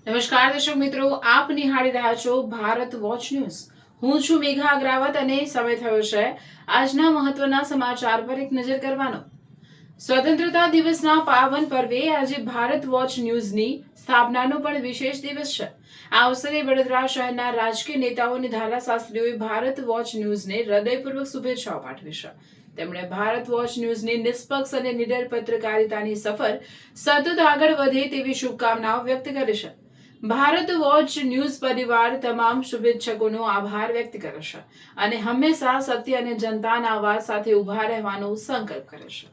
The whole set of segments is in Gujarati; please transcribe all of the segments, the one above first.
નમસ્કાર દર્શક મિત્રો, આપ નિહાળી રહ્યા છો ભારત વોચ ન્યૂઝ। હું છું મેઘા અગ્રાવત અને સમય થયો છે આજના મહત્વના સમાચાર પર એક નજર કરવાનો। સ્વતંત્રતા દિવસના પાવન પર્વે આજે ભારત વોચ ન્યૂઝની સ્થાપનાનો પણ વિશેષ દિવસ છે। આ અવસરે વડોદરા શહેરના રાજકીય નેતાઓ અને ધારાશાસ્ત્રીઓએ ભારત વોચ ન્યૂઝને હૃદયપૂર્વક શુભેચ્છાઓ પાઠવી છે। તેમણે ભારત વોચ ન્યૂઝની નિષ્પક્ષ અને નિડર પત્રકારિતાની સફર સતત આગળ વધે તેવી શુભકામનાઓ વ્યક્ત કરી છે। ભારત વોચ ન્યૂઝ પરિવાર તમામ શુભેચ્છકોનો આભાર વ્યક્ત કરે છે અને હંમેશા સત્ય અને જનતાના અવાજ સાથે ઊભા રહેવાનો સંકલ્પ કરે છે।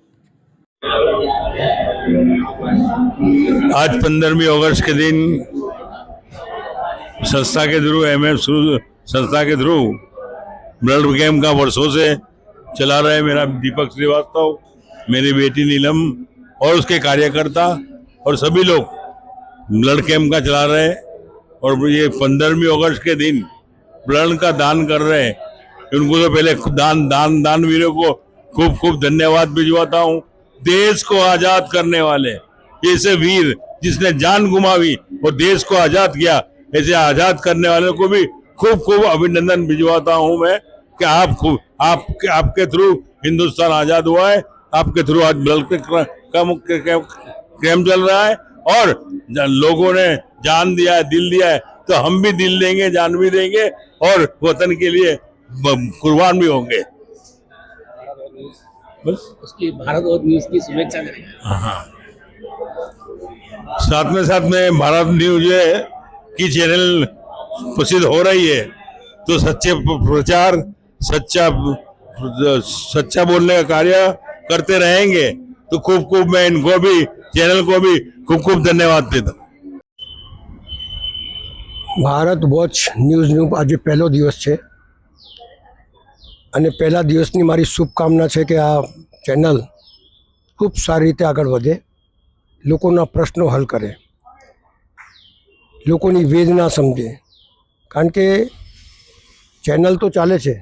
आज 15वीं अगस्त के दिन संस्था के थ्रू संस्था के थ्रू ब्लड कैंप का वर्षों से चला रहे मेरा दीपक श्रीवास्तव, मेरी बेटी नीलम और उसके कार्यकर्ता और सभी लोग ब्लड कैंप का चला रहे हैं। और ये 15वीं अगस्त के दिन ब्लड का दान कर रहे हैं। उनको तो पहले दानवीरों को खूब खूब धन्यवाद भिजवाता हूँ। देश को आजाद करने वाले ऐसे वीर जिसने जान गुमावी और देश को आजाद किया, ऐसे आजाद करने वाले को भी खूब खूब अभिनंदन भिजवाता हूँ मैं कि आपके थ्रू हिंदुस्तान आजाद हुआ है। आपके थ्रू आज ब्लड कैंप चल रहा है और लोगों ने जान दिया है, दिल दिया है, तो हम भी दिल देंगे, जान भी देंगे और वतन के लिए कुर्बान भी होंगे। बस उसकी भारत वोच न्यूज़ की शुभेच्छा करेंगे। हाँ, साथ में भारत न्यूज की चैनल प्रसिद्ध हो रही है, तो सच्चे प्रचार सच्चा बोलने का कार्य करते रहेंगे। तो खूब मैं इनको भी, चैनल को भी खूब धन्यवाद देता। ભારત વોચ ન્યૂઝનો આજે પહેલો દિવસ છે અને પહેલા દિવસની મારી શુભકામના છે કે આ ચેનલ ખૂબ સારી રીતે આગળ વધે, લોકોના પ્રશ્નો હલ કરે, લોકોની વેદના સમજે। કારણ કે ચેનલ તો ચાલે છે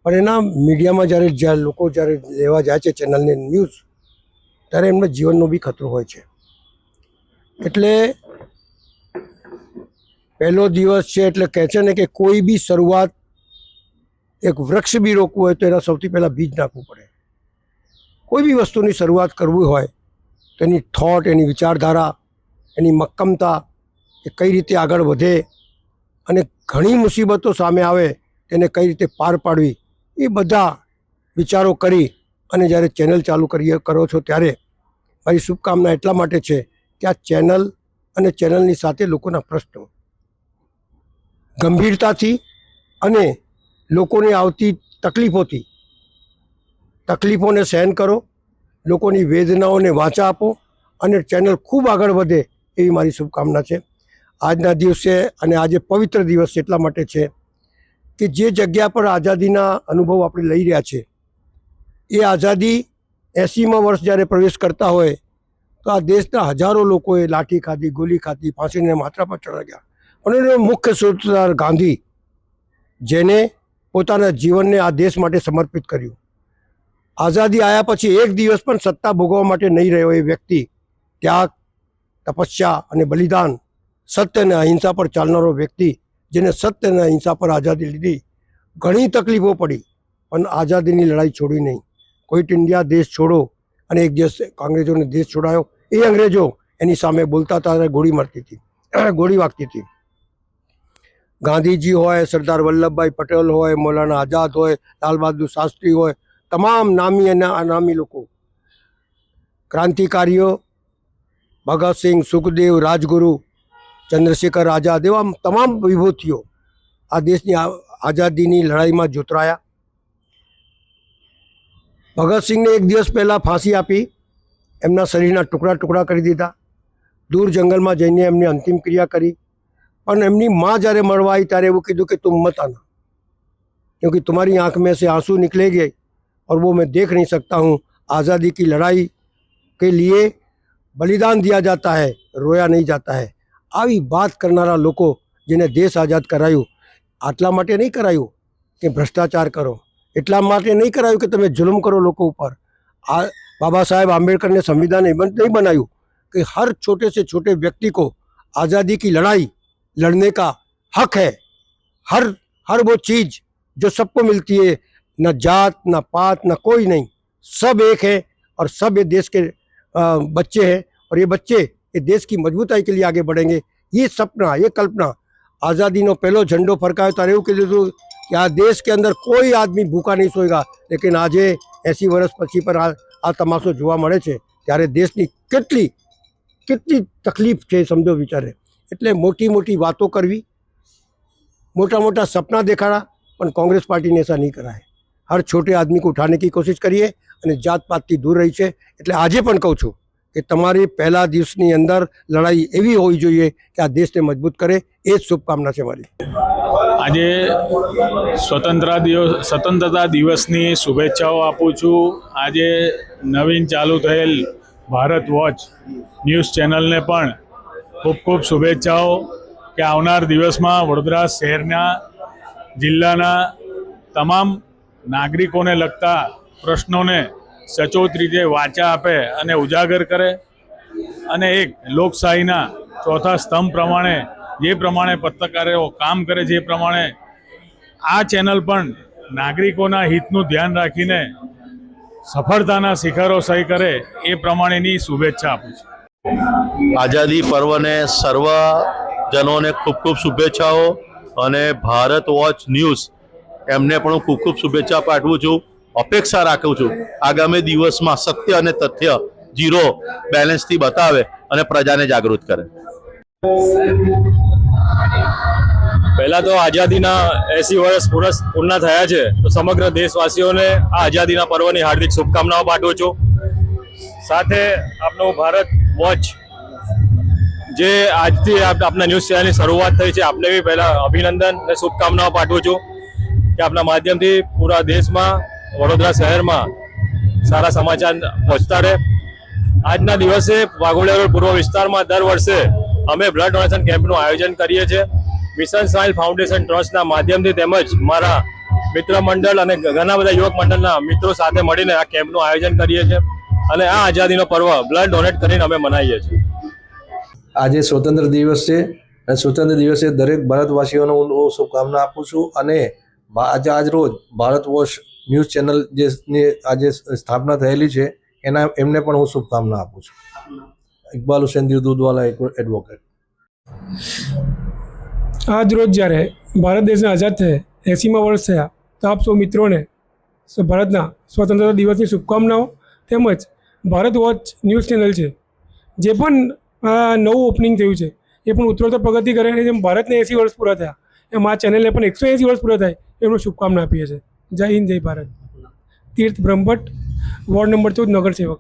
પણ એના મીડિયામાં જ્યારે લોકો જ્યારે લેવા જાય છે ચેનલને ન્યૂઝ, ત્યારે એમના જીવનનો બી ખતરો હોય છે। એટલે પહેલો દિવસ છે એટલે કહે છે ને કે કોઈ બી શરૂઆત, એક વૃક્ષ બી રોકવું હોય તો એના સૌથી પહેલાં બીજ નાખવું પડે। કોઈ બી વસ્તુની શરૂઆત કરવી હોય તો એની થોટ, એની વિચારધારા, એની મક્કમતા, એ કઈ રીતે આગળ વધે અને ઘણી મુસીબતો સામે આવે તેને કઈ રીતે પાર પાડવી, એ બધા વિચારો કરી અને જ્યારે ચેનલ ચાલુ કરો છો ત્યારે મારી શુભકામના એટલા માટે છે કે આ ચેનલ અને ચેનલની સાથે લોકોના પ્રશ્નો ગંભીરતાથી અને લોકોને આવતી તકલીફોને સહન કરો, લોકોની વેદનાઓને વાચા આપો અને ચેનલ ખૂબ આગળ વધે એવી મારી શુભકામના છે। આજના દિવસે અને આજે પવિત્ર દિવસ એટલા માટે છે કે જે જગ્યા પર આઝાદીના અનુભવ આપણે લઈ રહ્યા છે, એ આઝાદી 80મા વર્ષ જ્યારે પ્રવેશ કરતા હોય તો આ દેશના હજારો લોકોએ લાઠી ખાધી, ગોલી ખાધી, ફાંસીને માથા પર ચડાવ્યા। અને મુખ્ય સૂત્રધાર ગાંધી, જેને પોતાના જીવનને આ દેશ માટે સમર્પિત કર્યું। આઝાદી આવ્યા પછી એક દિવસ પણ સત્તા ભોગવવા માટે નહીં રહ્યો એ વ્યક્તિ, ત્યાગ, તપસ્યા અને બલિદાન, સત્ય અને અહિંસા પર ચાલનારો વ્યક્તિ, જેને સત્ય અને અહિંસા પર આઝાદી લીધી। ઘણી તકલીફો પડી પણ આઝાદીની લડાઈ છોડી નહીં। ક્વિટ ઇન્ડિયા, દેશ છોડો, અને એક દિવસ અંગ્રેજોને દેશ છોડાયો। એ અંગ્રેજો એની સામે બોલતા હતા, ગોળી વાગતી હતી। ગાંધીજી હોય, સરદાર વલ્લભભાઈ પટેલ હોય, મૌલાના આઝાદ હોય, લાલ બહાદુર શાસ્ત્રી હોય, તમામ નામી અને અનામી લોકો, ક્રાંતિકારીઓ, ભગતસિંહ, સુખદેવ, રાજગુરુ, ચંદ્રશેખર આઝાદ, એવા તમામ વિભૂતિઓ આ દેશની આઝાદીની લડાઈમાં જોતરાયા। ભગતસિંહને એક દિવસ પહેલાં ફાંસી આપી, એમના શરીરના ટુકડા કરી દીધા, દૂર જંગલમાં જઈને એમની અંતિમ ક્રિયા કરી। और एमनी माँ जયારે मरवा आई ત્યારે वो कीधु कि तुम मत आना, क्योंकि तुम्हारी आंख में से आंसू निकलेंगे और वो मैं देख नहीं सकता हूँ। आज़ादी की लड़ाई के लिए बलिदान दिया जाता है, रोया नहीं जाता है। આવી વાત કરનારા લોકો જેને દેશ આઝાદ કરાયું, આટલા માટે નહીં કરાયું કે ભ્રષ્ટાચાર કરો, એટલા માટે નહીં કરાયું કે તમે જુલ્મ કરો લોકો ઉપર। આ बाबा साहेब आम्बेडकर ने संविधान नहीं बनाયું कि हर छोटे से छोटे व्यक्ति को आज़ादी की लड़ाई लड़ने का हक है। हर हर वो चीज़ जो सबको मिलती है, न जात न पात न कोई नहीं, सब एक है और सब ये देश के बच्चे हैं और ये बच्चे ये देश की मजबूताई के लिए आगे बढ़ेंगे। ये सपना, ये कल्पना आज़ादीનો પહેલો ઝંડો ફરકાયો ત્યારે એવું કીધું હતું કે આ દેશ કે અંદર કોઈ આદમી ભૂખા નહીં સોएगा, લેकिन આજે 80 વર્ષ પછી પર આ તમાશો જોવા મળે છે ત્યારે દેશની કેટલી કેટલી તકલીફ છે સમજો વિચારે। એટલે મોટી મોટી વાતો કરવી, मोटा मोटा सपना देखाड़ा, पर कांग्रेस पार्टी ने ऐसा नहीं करा है। हर छोटे आदमी को उठाने की कोशिश करिए અને જાત પાતથી દૂર રહી છે। એટલે આજે પણ કહું છું કે તમારી પહેલા દિવસની અંદર લડાઈ એવી હોવી જોઈએ કે આ દેશને મજબૂત કરે। એ જ શુભકામના છે મારી। આજે સ્વતંત્રતા દિવસની શુભેચ્છાઓ આપું છું। આજે નવીન ચાલુ થયેલ ભારત વોચ ન્યૂઝ ચેનલને પણ ખૂબ ખૂબ શુભેચ્છાઓ કે આવનાર દિવસમાં વડોદરા શહેરના જિલ્લાના તમામ નાગરિકોને લગતા પ્રશ્નોને સચોટ રીતે વાચા આપે અને ઉજાગર કરે અને એક લોકશાહીના ચોથા સ્તંભ પ્રમાણે જે પ્રમાણે પત્રકારો કામ કરે છે એ પ્રમાણે આ ચેનલ પણ નાગરિકોના હિતનું ધ્યાન રાખીને સફળતાના શિખરો સહી કરે એ પ્રમાણેની શુભેચ્છા આપું છું। આઝાદી પર્વને સર્વજનોને ખૂબ ખૂબ શુભેચ્છાઓ અને ભારત વોચ ન્યૂઝ એમને પણ ખૂબ ખૂબ શુભેચ્છા પાઠવું છું। અપેક્ષા રાખું છું આગામી દિવસમાં સત્ય અને તથ્ય જીરો બેલેન્સથી બતાવે અને પ્રજાને જાગૃત કરે। પહેલા તો આઝાદીના 80 વર્ષ પૂર્ણ થયા છે, તો સમગ્ર દેશવાસીઓને આ આઝાદીના પર્વની હાર્દિક શુભકામનાઓ પાઠવું છું। સાથે આપનું ભારત વોચ જે આજથી આપના ન્યૂઝ ચેનલની શરૂઆત થઈ છે, આપને બી પહેલાં અભિનંદન અને શુભકામનાઓ પાઠવું છું કે આપના માધ્યમથી પૂરા દેશમાં, વડોદરા શહેરમાં સારા સમાચાર પહોંચતા રહે। આજના દિવસે વાઘોડિયા રોડ પૂર્વ વિસ્તારમાં દર વર્ષે અમે બ્લડ ડોનેશન કેમ્પનું આયોજન કરીએ છીએ। મિશન સ્માઇલ ફાઉન્ડેશન ટ્રસ્ટના માધ્યમથી તેમજ મારા મિત્ર મંડળ અને ઘણા બધા યુવક મંડળના મિત્રો સાથે મળીને આ કેમ્પનું આયોજન કરીએ છીએ અને આ આઝાદીનો પર્વ બ્લડ ડોનેટ કરીને અમે મનાવીએ છીએ। આજે સ્વતંત્ર દિવસ છે અને સ્વતંત્ર દિવસે દરેક ભારતવાસીઓને હું શુભકામના આપું છું અને આજ રોજ ભારત વોચ ન્યૂઝ ચેનલ જેની આજે સ્થાપના થયેલી છે એમને પણ હું શુભકામના આપું છું। ઇકબાલ હુસૈન દૂધવાલા એડવોકેટ। આજ રોજ જ્યારે ભારત દેશને આઝાદ થયે 80મા વર્ષ થયા, તો આપ સૌ મિત્રોને ભારતના સ્વતંત્રતા દિવસની શુભકામનાઓ તેમજ ભારત વોચ ન્યૂઝ ચેનલ છે જે પણ નવું ઓપનિંગ થયું છે એ પણ ઉત્તરોત્તર પ્રગતિ કરે અને જેમ ભારતને 80 વર્ષ પૂરા થયા એમ આ ચેનલને પણ 180 વર્ષ પૂરા થાય એમનું શુભકામના આપીએ છીએ। જય હિન્દ, જય ભારત। તીર્થ બ્રહ્મભટ્ટ, વોર્ડ નંબર 14, નગર સેવક।